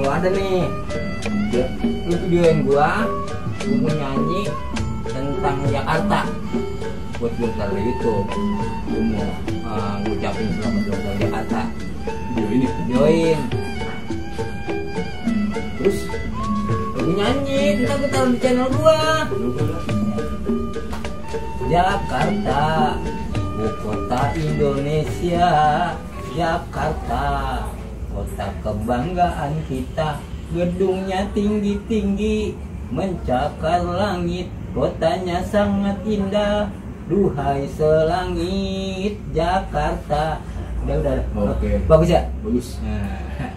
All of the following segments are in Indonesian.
lu ada nih, lu videoin gua mau nyanyi tentang Jakarta buat gue taruh di YouTube. Gue mau ngucapin selamat ulang tahun Jakarta. Videoin. Terus gue nyanyi, ntar gue taruh di channel gua. Jakarta, ibu kota Indonesia. Jakarta, kota kebanggaan kita. Gedungnya tinggi-tinggi, mencakar langit. Kotanya sangat indah. Duhai selangit Jakarta. Udah. Oke. Bagus ya? Bagus. Nah.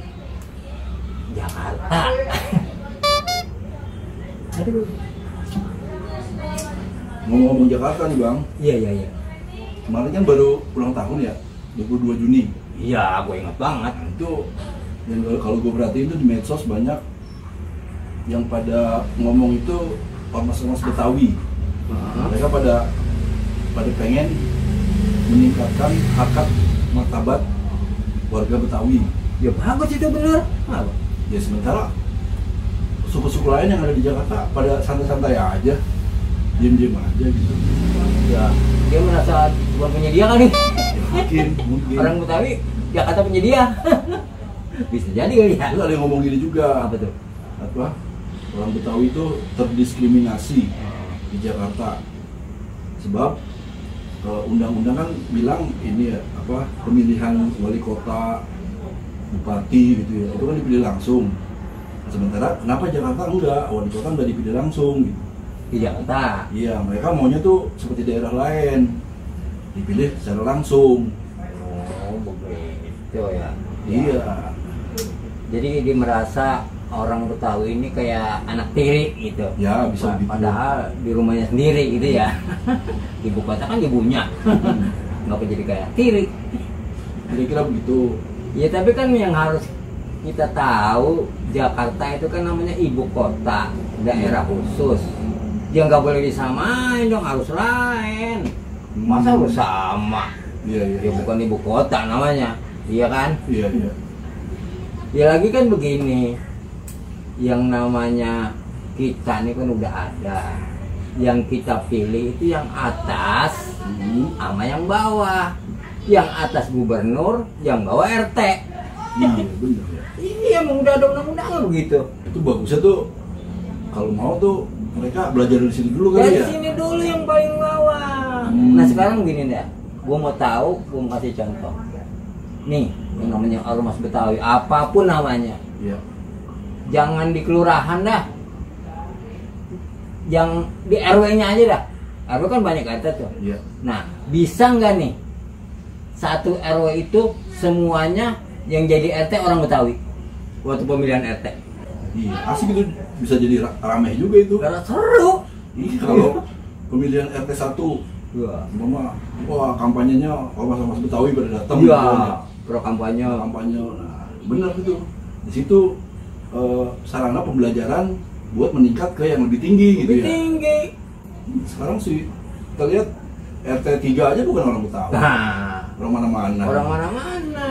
Jakarta. Aduh. Ngomong-ngomong Jakarta nih Bang. Iya. Kemarin kan baru ulang tahun ya, 22 Juni. Iya, gue ingat banget. Nah, itu yang kalau gue perhatiin itu di medsos banyak yang pada ngomong itu ormas-ormas Betawi. Mereka pada pengen meningkatkan harkat martabat warga Betawi. Ya bagus itu bener. Apa? Ya sementara suku-suku lain yang ada di Jakarta pada santai-santai aja, diem-diem aja gitu. Ya, dia merasa bukan penyedia kali. Mungkin. Orang Betawi Jakarta penyedia. Bisa jadi kali ya. Terus ada yang ngomong gini juga. Apa tuh? Apa? Orang Betawi itu terdiskriminasi di Jakarta. Sebab undang-undang kan bilang ini ya, apa, pemilihan wali kota, bupati gitu ya, itu kan dipilih langsung. Sementara kenapa Jakarta enggak? Wali kota enggak dipilih langsung gitu. Di Jakarta. Iya, mereka maunya tuh seperti daerah lain, dipilih secara langsung. Oh, begitu ya. Iya. Jadi dia merasa orang Betawi ini kayak anak tiri gitu. Ya, bisa begitu. Padahal di rumahnya sendiri gitu ya. Ibu kota kan ibunya. Nggak jadi kayak tiri. Kira-kira begitu. Ya tapi kan yang harus kita tahu, Jakarta itu kan namanya ibu kota, daerah khusus. Ya nggak boleh disamain dong, harus lain. Masa harus sama? Iya. Ya bukan ibu kota namanya, iya kan? Iya. Ya lagi kan begini, yang namanya kita ini kan udah ada. Yang kita pilih itu yang atas sama yang bawah. Yang atas gubernur, yang bawah RT. Iya, benar ya. Iya, emang udah ada undang-undangnya begitu. Itu bagusnya tuh kalau mau tuh mereka belajar dari sini dulu kali Dari ya. sini dulu yang paling bawah. Nah sekarang gini deh, gue mau tahu, gue mau kasih contoh. Nih, yang namanya ormas Betawi, apapun namanya, Iya. jangan di kelurahan dah, yang di RW-nya aja dah. RW kan banyak RT tuh. Iya. Nah, bisa nggak nih satu RW itu semuanya yang jadi RT orang Betawi waktu pemilihan RT? Iya, asik itu bisa jadi ramai juga itu. Karena seru. Iya, kalau pemilihan RT 1 Iya. mama, wah kampanyenya ormas-ormas Betawi pada datang. Iya. Gitu. Pro kampanye. Kampanye, nah, benar itu. Di situ sarana pembelajaran buat meningkat ke yang lebih tinggi gitu Lebih ya. tinggi. Sekarang sih kita lihat RT 3 aja bukan orang Betawi. Nah, Orang mana-mana. orang mana-mana.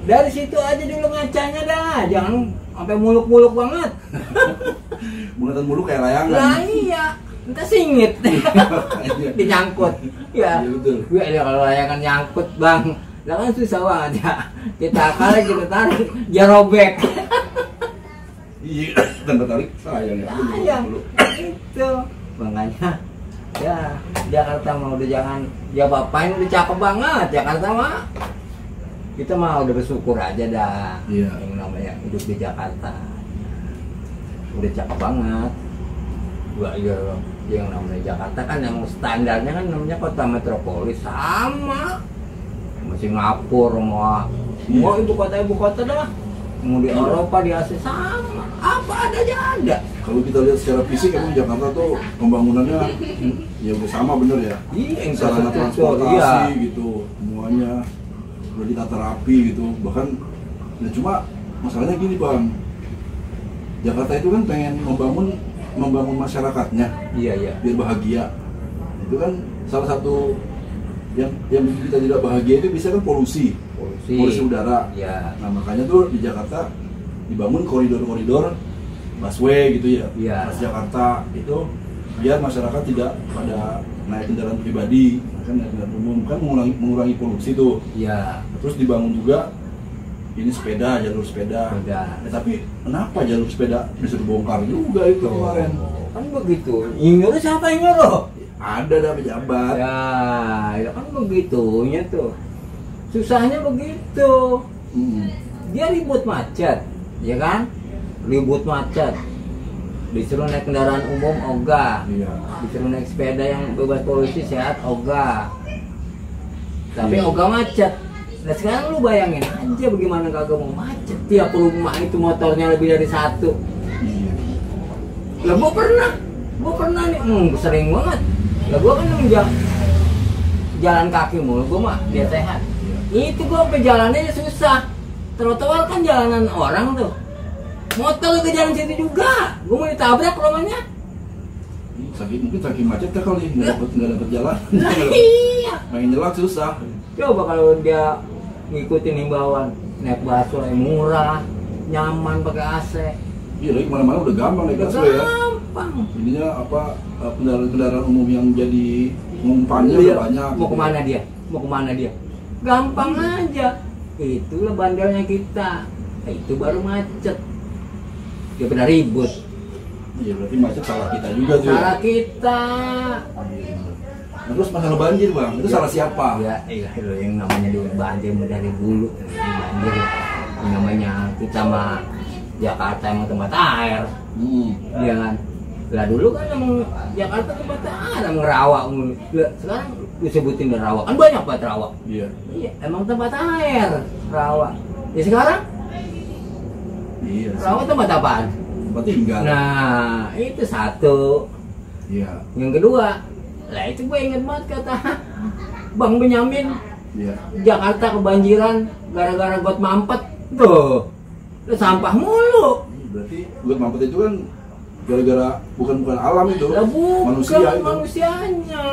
Dari situ aja dulu ngacanya dah. Jangan sampai muluk-muluk banget. Bulatan mulu kayak layangan. Lah iya, entah singit. Iya. Dinyangkut. Ya. Iya, betul. Gue ada kalau layangan nyangkut, Bang. Lah kan susah banget ya. Kita kali kita tarik, dia robek. Iya, tanpa tarik sayang ya. Sayang. Itu. Makanya ya Jakarta mah udah jangan ya bapain, udah cakep banget Jakarta mah. Kita mah udah bersyukur aja dah. Iya. Yang namanya hidup di Jakarta udah cakep banget. Gua iya, yang namanya Jakarta kan yang standarnya kan namanya kota metropolis sama Singapura semua ibu kota dah. Mau di Eropa, di Asia sama, apa ada aja ada. Kalau kita lihat secara fisik emang Jakarta tuh pembangunannya ya udah sama bener ya. Iya, Sarana infrastruktur, transportasi iya. gitu, semuanya udah ditata rapi gitu. Bahkan ya cuma masalahnya gini Bang, Jakarta itu kan pengen membangun masyarakatnya Iya. biar bahagia. Itu kan salah satu yang bikin kita tidak bahagia itu bisa kan polusi udara. Ya. Nah makanya tuh di Jakarta dibangun koridor-koridor busway gitu ya, Iya. Transjakarta itu biar masyarakat tidak pada naik kendaraan pribadi, kan naik kendaraan umum kan mengurangi polusi tuh. Iya. Terus dibangun juga ini sepeda, jalur sepeda. Tapi kenapa jalur sepeda disuruh bongkar juga itu kemarin? Kan begitu. Nyuruh siapa yang nyuruh? Ada dah pejabat. Ya kan begitunya tuh. Susahnya begitu. Dia ribut macet, ya kan? Ribut macet. Disuruh naik kendaraan umum ogah. Iya. Disuruh naik sepeda yang bebas polusi sehat ogah. Tapi Iya. ogah macet. Nah sekarang lu bayangin aja bagaimana kagak mau macet. Tiap rumah itu motornya lebih dari satu. Iya. Lah gua pernah nih, sering banget. Lah gua kan jalan kaki mulu, gua mah dia sehat. Itu gua sampai jalannya susah. Trotoar kan jalanan orang tuh. Motor ke jalan situ juga. Gua mau ditabrak rumahnya. Mungkin saking macet ya kali nggak dapet jalan. Iya. Main nyelak susah. Coba kalau dia ngikutin himbauan naik busway murah, nyaman pakai AC. Iya lagi kemana-mana udah gampang naik busway ya. Gampang. Ininya apa kendaraan umum yang jadi ngumpannya Iya. udah banyak. Mau kemana dia? Mau kemana dia? Gampang aja. Itulah bandelnya kita. Itu baru macet. Dia pada ribut. Iya berarti macet salah kita juga tuh. Salah kita. Nah, terus masalah banjir bang, itu salah siapa? Ya, iya itu yang namanya dulu banjir dari dulu. Banjir yang namanya kita mah Jakarta emang tempat air. Iya kan. Lah dulu kan emang Jakarta tempat air, emang rawa mulu. Lah sekarang disebutin rawa kan banyak banget rawa. Iya. Iya, emang tempat air rawa. Ya sekarang Iya. rawa tempat apaan? Tempat tinggal. Nah, itu satu. Iya. Yang kedua, lah itu gue inget banget kata Bang Benyamin, Iya. Jakarta kebanjiran gara-gara got mampet. Tuh, sampah mulu. Berarti buat mampet itu kan gara-gara bukan alam itu, Lah bukan manusia itu. manusianya.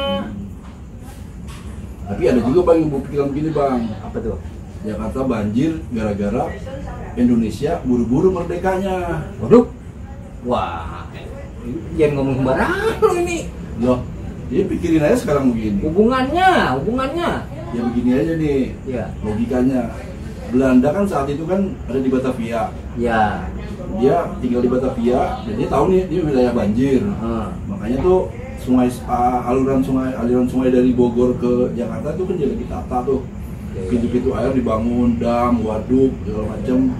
Tapi ada juga bang yang berpikiran begini bang, Apa tuh? Jakarta banjir gara-gara Indonesia buru-buru merdekanya. Waduh. Wah, jangan ngomong sembarangan lu ini. Loh, dia pikirin aja sekarang begini. Hubungannya. Ya begini aja nih, Ya. logikanya. Belanda kan saat itu kan ada di Batavia. Ya. Dia tinggal di Batavia dan dia tahu nih dia wilayah banjir. Makanya tuh aliran sungai dari Bogor ke Jakarta tuh kan jadi ditata tuh. Pintu-pintu air dibangun, dam, waduk, segala macam.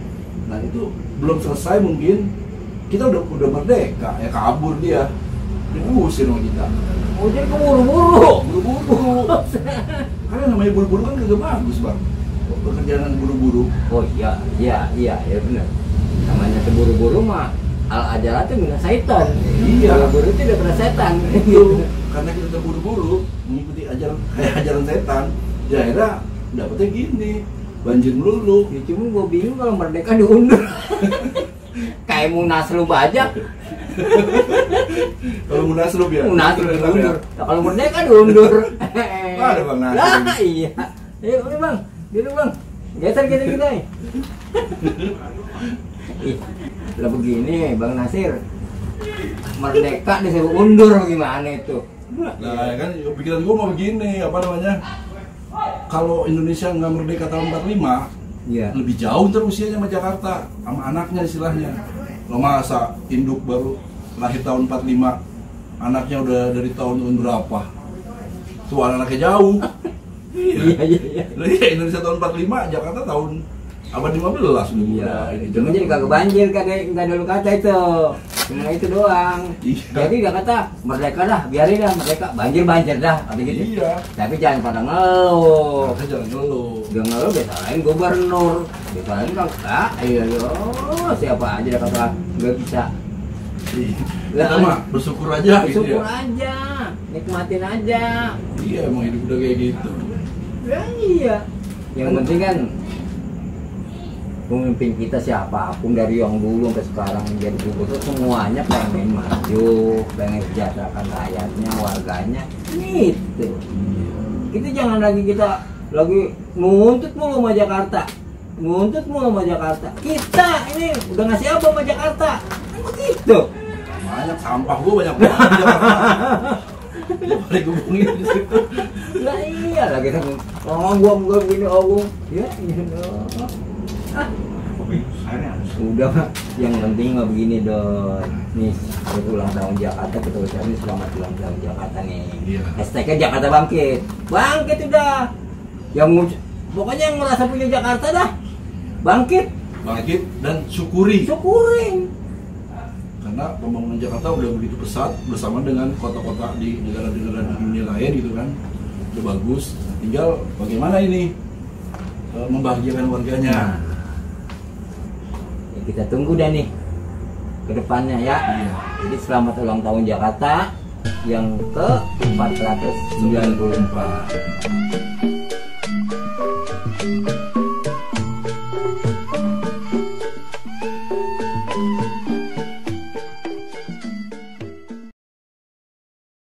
Nah itu belum selesai mungkin kita udah merdeka, ya kabur dia, diusir sama kita. Oh jadi keburu-buru. Buru-buru. Karena namanya buru-buru kan kagak bagus bang. Pekerjaan buru-buru. Oh iya benar. Namanya keburu-buru mah al-ajalah itu mina setan. Iya. Buru-buru itu udah pernah setan. Itu karena kita terburu-buru mengikuti ajaran setan, ya akhirnya dapetnya gini, banjir melulu. Ya cuma gue bingung kalau merdeka diundur. Kayak Munaslup aja. Kalau Munaslup ya. Munaslup diundur. Nah, kalau merdeka diundur. Ada Bang Nasir. Lah iya. Ayo udah bang, dulu bang. Geser kita. Ih, lah begini Bang Nasir. Merdeka disuruh undur gimana itu? Nah kan pikiran gue mau begini, apa namanya? Kalau Indonesia nggak merdeka tahun 45, Iya. lebih jauh ntar usianya sama Jakarta, sama anaknya istilahnya. Lo masa induk baru lahir tahun 45, anaknya udah dari tahun berapa? Tuh anaknya jauh. Iya. Lah iya Indonesia tahun 45, Jakarta tahun abad 15 udah Iya, ini. cuma jadi kagak banjir nggak dulu kata itu, cuma itu doang. Iya. Jadi dia kata merdeka dah, biarin dah merdeka, banjir dah, kata gitu. Iya. Tapi jangan pada ngeluh. Kita jangan ngeluh. Dia ngeluh disalahin gubernur, disalahin kan iya siapa aja dia kata nggak bisa. Kita mah bersyukur aja gitu Syukur ya. aja, nikmatin aja. Iya emang hidup udah kayak gitu. Ya iya. Yang penting kan pemimpin kita siapapun dari yang dulu sampai sekarang menjadi gubernur semuanya pengen maju, pengen sejahterakan rakyatnya, warganya, gitu. Kita jangan lagi nuntut mulu sama Jakarta. Nguntut mulu sama Jakarta. Kita ini udah ngasih apa sama Jakarta? Kan begitu. Banyak sampah gua banyak banget di Jakarta. Dia paling hubungin di situ. Lah iya lah kita gua begini ya ah udah Mak. Yang penting mah begini Don, nih ulang tahun Jakarta, kita ucapin selamat ulang tahun Jakarta nih. Iya. Hashtagnya Jakarta bangkit udah, yang pokoknya yang merasa punya Jakarta dah bangkit Dan syukurin. Karena pembangunan Jakarta udah begitu pesat bersama dengan kota-kota di negara-negara di dunia lain gitu kan, udah bagus. Tinggal bagaimana ini membahagiakan warganya. Ya, kita tunggu dah nih ke depannya ya. Iya. Jadi selamat ulang tahun Jakarta yang ke 494.